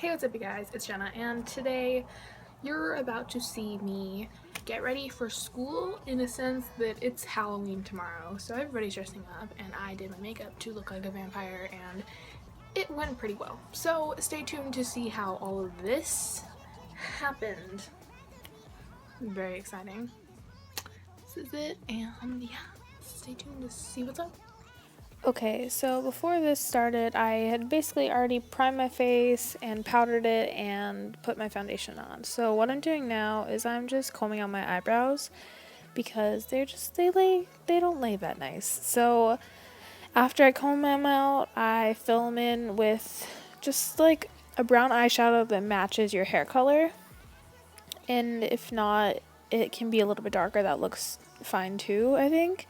Hey, what's up you guys, it's Jenna, and today you're about to see me get ready for school in a sense that it's Halloween tomorrow. So everybody's dressing up and I did my makeup to look like a vampire and it went pretty well. So stay tuned to see how all of this happened. Very exciting. This is it, and yeah, stay tuned to see what's up. Okay, so before this started, I had basically already primed my face and powdered it and put my foundation on. So what I'm doing now is I'm just combing out my eyebrows because they don't lay that nice. So after I comb them out, I fill them in with just like a brown eyeshadow that matches your hair color. And if not, it can be a little bit darker. That looks fine too, I think.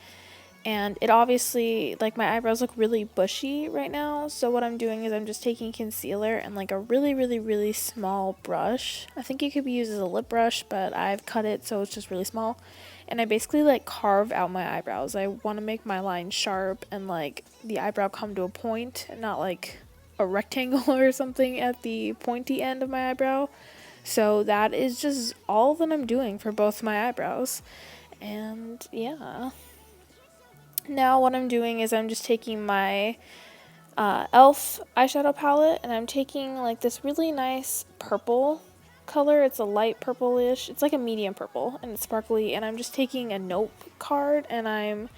And it obviously, like, my eyebrows look really bushy right now, so what I'm doing is I'm just taking concealer and like a really small brush. I think it could be used as a lip brush, but I've cut it so it's just really small. And I basically like carve out my eyebrows. I want to make my line sharp and like the eyebrow come to a point and not like a rectangle or something at the pointy end of my eyebrow. So that is just all that I'm doing for both my eyebrows. And yeah. Now what I'm doing is I'm just taking my E.L.F. eyeshadow palette and I'm taking like this really nice purple color. It's a light purplish. It's like a medium purple and it's sparkly, and I'm just taking a note card and I'm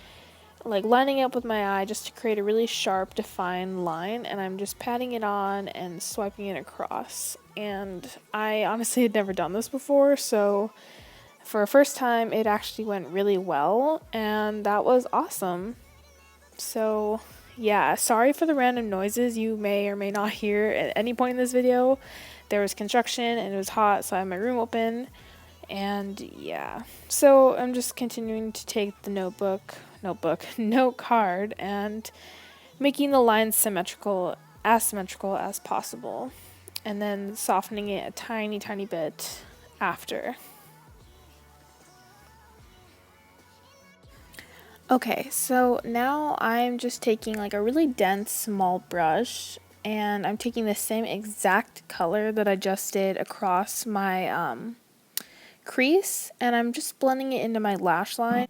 like lining it up with my eye just to create a really sharp defined line, and I'm just patting it on and swiping it across. And I honestly had never done this before, so for a first time, it actually went really well, and that was awesome. So, yeah, sorry for the random noises you may or may not hear at any point in this video. There was construction, and it was hot, so I had my room open, and yeah. So, I'm just continuing to take the note card, and making the lines as symmetrical as possible, and then softening it a tiny bit after. Okay, so now I'm just taking like a really dense small brush and I'm taking the same exact color that I just did across my crease, and I'm just blending it into my lash line.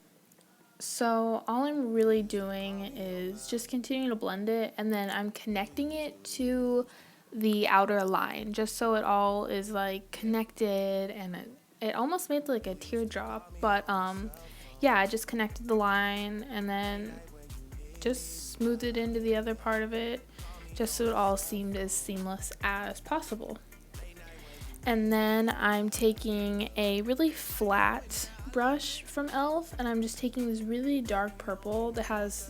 So all I'm really doing is just continuing to blend it, and then I'm connecting it to the outer line just so it all is like connected, and it almost made like a teardrop, but yeah, I just connected the line and then just smoothed it into the other part of it just so it all seemed as seamless as possible. And then I'm taking a really flat brush from E.L.F. and I'm just taking this really dark purple that has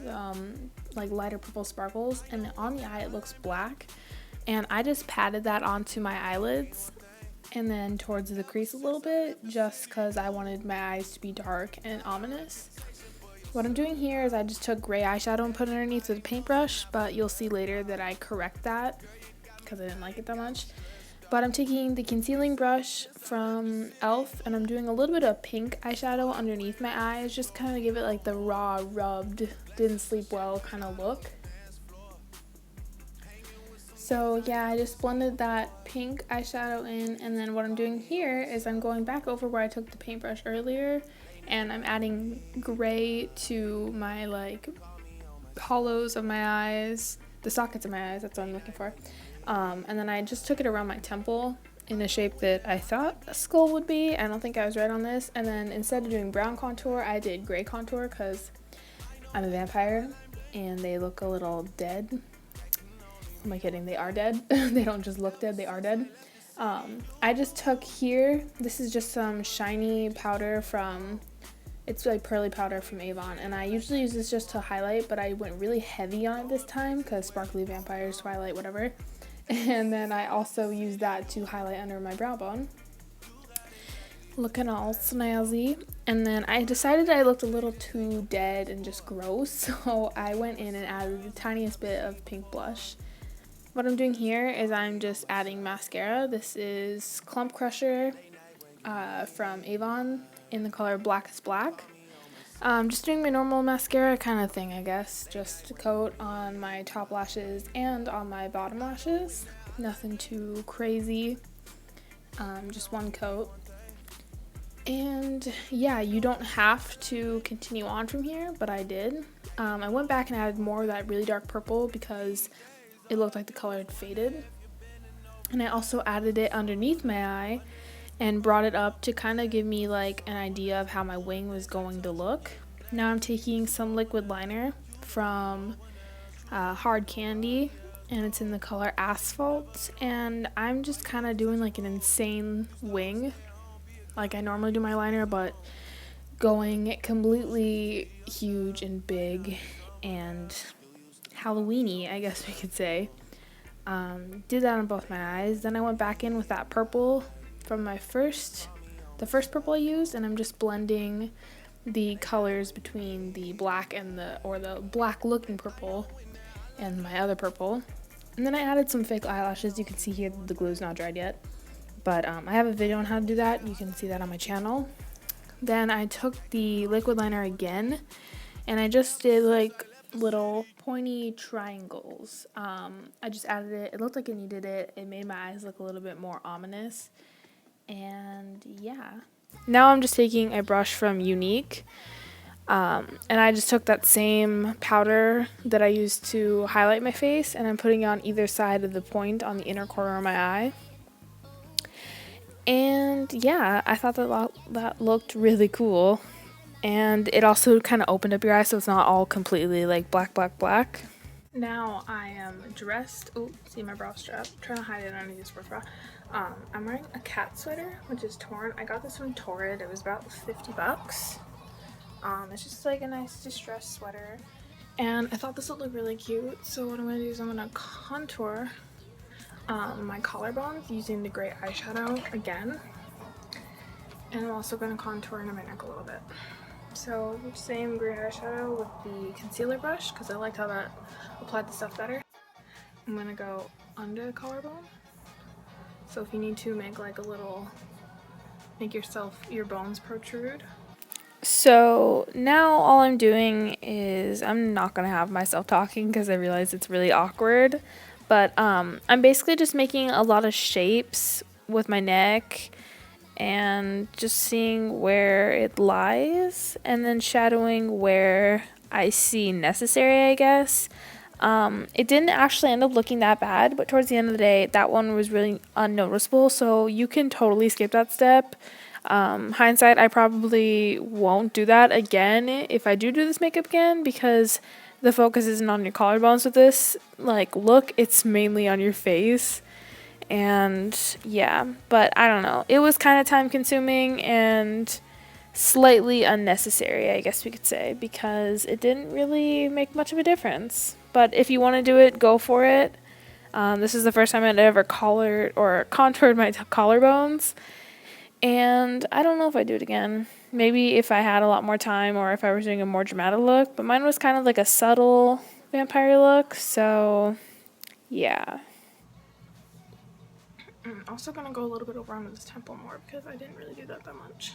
like lighter purple sparkles, and on the eye it looks black, and I just patted that onto my eyelids and then towards the crease a little bit just because I wanted my eyes to be dark and ominous. What I'm doing here is I just took gray eyeshadow and put it underneath with a paintbrush, but you'll see later that I correct that because I didn't like it that much. But I'm taking the concealing brush from E.L.F. and I'm doing a little bit of pink eyeshadow underneath my eyes, just kind of give it like the raw, rubbed, didn't sleep well kind of look. So yeah, I just blended that pink eyeshadow in, and then what I'm doing here is I'm going back over where I took the paintbrush earlier, and I'm adding gray to my like hollows of my eyes, the sockets of my eyes, that's what I'm looking for. And then I just took it around my temple in a shape that I thought a skull would be. I don't think I was right on this. And then instead of doing brown contour, I did gray contour because I'm a vampire and they look a little dead. Am I kidding? They are dead. They don't just look dead, they are dead. I just took here, this is just some shiny powder from, it's like pearly powder from Avon, and I usually use this just to highlight, but I went really heavy on it this time because sparkly vampires, twilight, whatever. And then I also used that to highlight under my brow bone. Looking all snazzy. And then I decided I looked a little too dead and just gross, so I went in and added the tiniest bit of pink blush. What I'm doing here is I'm just adding mascara. This is Clump Crusher from Avon in the color Black is Black. Just doing my normal mascara kind of thing, I guess. Just a coat on my top lashes and on my bottom lashes. Nothing too crazy. Just one coat. And yeah, you don't have to continue on from here, but I did. I went back and added more of that really dark purple because it looked like the color had faded. And I also added it underneath my eye and brought it up to kind of give me like an idea of how my wing was going to look. Now I'm taking some liquid liner from Hard Candy, and it's in the color Asphalt, and I'm just kind of doing like an insane wing like I normally do my liner, but going completely huge and big and Halloweeny, I guess we could say. Did that on both my eyes. Then I went back in with that purple from the first purple I used, and I'm just blending the colors between the black and the black looking purple and my other purple. And then I added some fake eyelashes. You can see here the glue's not dried yet, but I have a video on how to do that. You can see that on my channel. Then I took the liquid liner again, and I just did like little pointy triangles. I just added it. It looked like it needed it. It made my eyes look a little bit more ominous. And yeah. Now I'm just taking a brush from Unique. And I just took that same powder that I used to highlight my face, and I'm putting it on either side of the point on the inner corner of my eye. And yeah, I thought that looked really cool. And it also kind of opened up your eyes so it's not all completely like black, black, black. Now I am dressed. Oh, see my bra strap. I'm trying to hide it underneath the sports bra. I'm wearing a cat sweater, which is torn. I got this from Torrid. It was about 50 bucks. It's just like a nice distressed sweater. And I thought this would look really cute. So what I'm going to do is I'm going to contour my collarbones using the gray eyeshadow again. And I'm also going to contour in my neck a little bit. So same gray eyeshadow with the concealer brush because I liked how that applied the stuff better. I'm going to go under the collarbone. So if you need to make like a little, make your bones protrude. So now all I'm doing is, I'm not going to have myself talking because I realize it's really awkward. But I'm basically just making a lot of shapes with my neck and just seeing where it lies and then shadowing where I see necessary, I guess. It didn't actually end up looking that bad, but towards the end of the day, that one was really unnoticeable, so you can totally skip that step. Hindsight, I probably won't do that again if I do this makeup again because the focus isn't on your collarbones with this like look, it's mainly on your face. And yeah, but I don't know, it was kind of time consuming and slightly unnecessary, I guess we could say, because it didn't really make much of a difference. But if you want to do it, go for it. This is the first time I'd ever contoured my collarbones, and I don't know if I'd do it again. Maybe if I had a lot more time or if I was doing a more dramatic look, but mine was kind of like a subtle vampire look, so yeah. I'm also going to go a little bit over on this temple more because I didn't really do that much.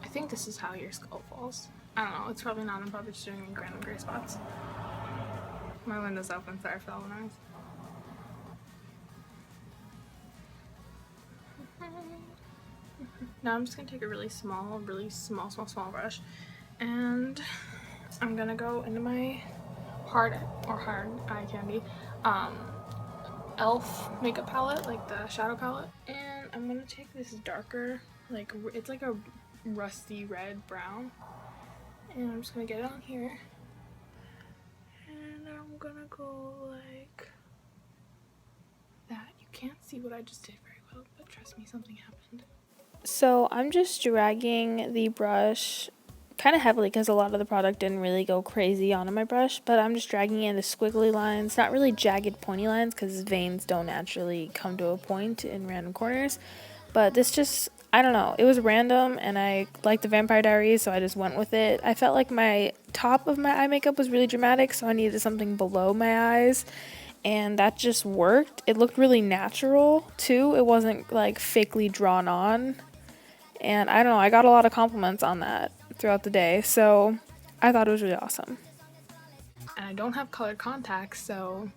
I think this is how your skull falls. I don't know, it's probably not. I'm probably just doing random gray spots. My window's open, sorry for all the noise. Now I'm just gonna take a really small brush, and I'm gonna go into my hard eye candy E.L.F. makeup palette, like the shadow palette, and I'm gonna take this darker, like it's like a rusty red brown, and I'm just gonna get it on here, and I'm gonna go like that. You can't see what I just did very well, but trust me, something happened. So I'm just dragging the brush kind of heavily because a lot of the product didn't really go crazy onto my brush, but I'm just dragging it into squiggly lines, not really jagged pointy lines because veins don't naturally come to a point in random corners, but this just, I don't know, it was random and I liked the Vampire Diaries, so I just went with it. I felt like my top of my eye makeup was really dramatic, so I needed something below my eyes, and that just worked. It looked really natural too. It wasn't like fakely drawn on. And I don't know, I got a lot of compliments on that throughout the day, so I thought it was really awesome. And I don't have colored contacts, so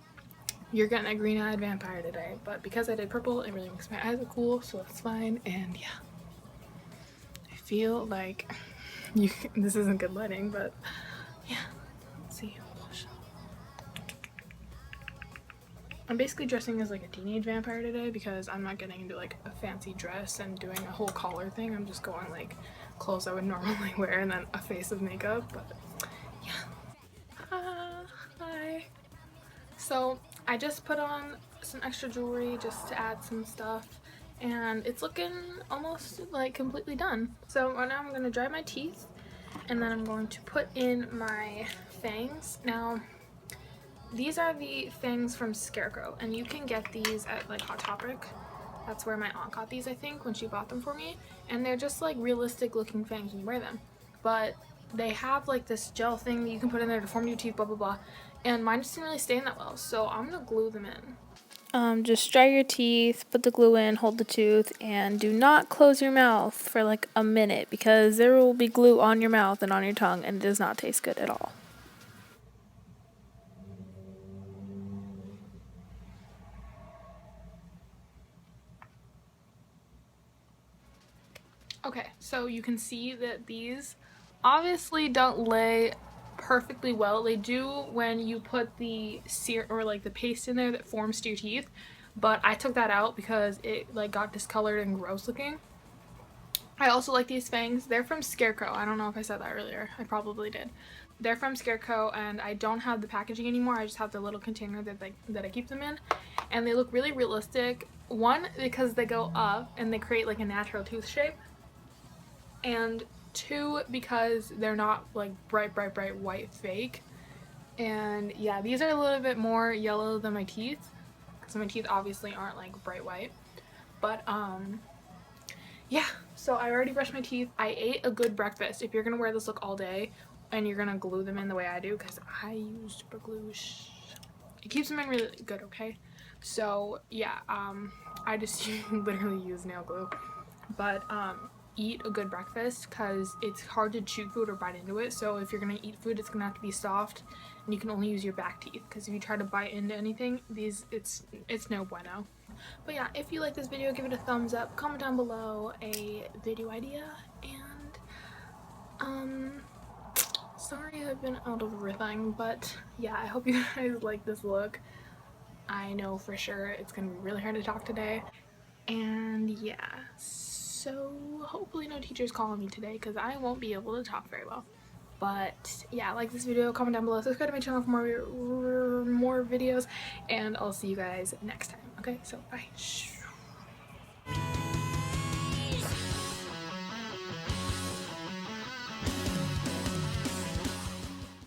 you're getting a green-eyed vampire today. But because I did purple, it really makes my eyes look cool, so that's fine. And yeah, I feel like this isn't good lighting, but yeah, let's see. I'm basically dressing as like a teenage vampire today because I'm not getting into like a fancy dress and doing a whole collar thing. I'm just going like clothes I would normally wear and then a face of makeup. But yeah. Hi. So I just put on some extra jewelry just to add some stuff, and it's looking almost like completely done. So right now I'm going to dry my teeth, and then I'm going to put in my fangs. Now these are the fangs from Scarecrow, and you can get these at like Hot Topic. That's where my aunt got these, I think, when she bought them for me. And they're just like realistic looking fangs when you wear them. But they have like this gel thing that you can put in there to form your teeth, blah blah blah. And mine just didn't really stain that well, so I'm gonna glue them in. Just dry your teeth, put the glue in, hold the tooth, and do not close your mouth for like a minute because there will be glue on your mouth and on your tongue, and it does not taste good at all. Okay, so you can see that these obviously don't lay perfectly well. They do when you put the or like the paste in there that forms to your teeth, but I took that out because it like got discolored and gross looking. I also like these fangs. They're from Scarecrow. I don't know if I said that earlier. I probably did. They're from Scarecrow, and I don't have the packaging anymore. I just have the little container that I keep them in, and they look really realistic. One, because they go up and they create like a natural tooth shape, and two, because they're not like bright white fake. And yeah, these are a little bit more yellow than my teeth because my teeth obviously aren't like bright white. But yeah, so I already brushed my teeth. I ate a good breakfast. If you're gonna wear this look all day and you're gonna glue them in the way I do, because I use super glue, it keeps them in really good. Okay, so yeah, I just literally use nail glue. But eat a good breakfast because it's hard to chew food or bite into it. So if you're gonna eat food, it's gonna have to be soft, and you can only use your back teeth because if you try to bite into anything, it's no bueno. But yeah, if you like this video, give it a thumbs up, comment down below a video idea, and sorry I've been out of everything, but yeah, I hope you guys like this look. I know for sure it's gonna be really hard to talk today, and yeah, so hopefully no teachers calling me today because I won't be able to talk very well. But yeah, like this video, comment down below, subscribe to my channel for more videos, and I'll see you guys next time. Okay, so bye.